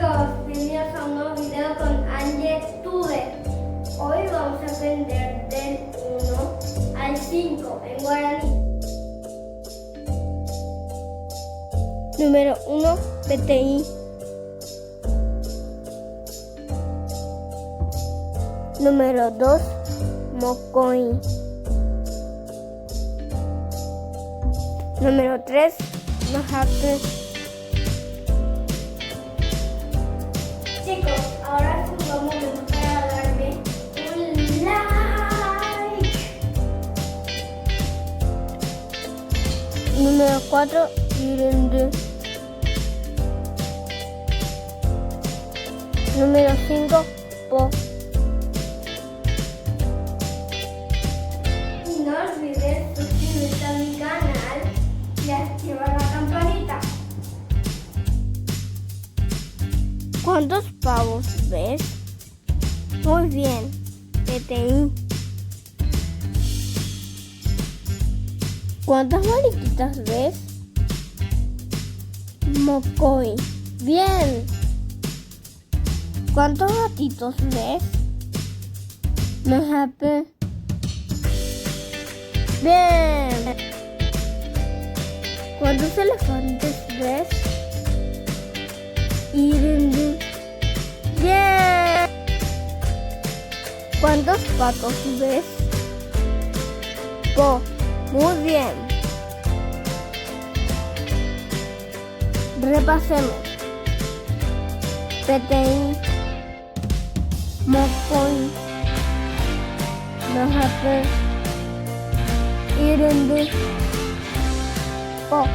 Chicos, bienvenidos a un nuevo video con Angie Tude. Hoy vamos a aprender del 1 al 5 en guaraní. Número 1, PTI. Número 2, Mocoy. Número 3, Mahape. Chicos, ahora es un buen momento para darme un like. Número 4, Irende. Número 5, Po. Y no olvides suscribirte a mi canal y activar la campanita. ¿Cuántos pavos ves? Muy bien, PTI. ¿Cuántas mariquitas ves? Mocoy. Bien. ¿Cuántos gatitos ves? Mahape. Bien. ¿Cuántos elefantes ves? Irindi. Bien. ¿Cuántos patos ves? Po. Muy bien. Repasemos. PTI. Mocoy. Mahape. Irindi. Po.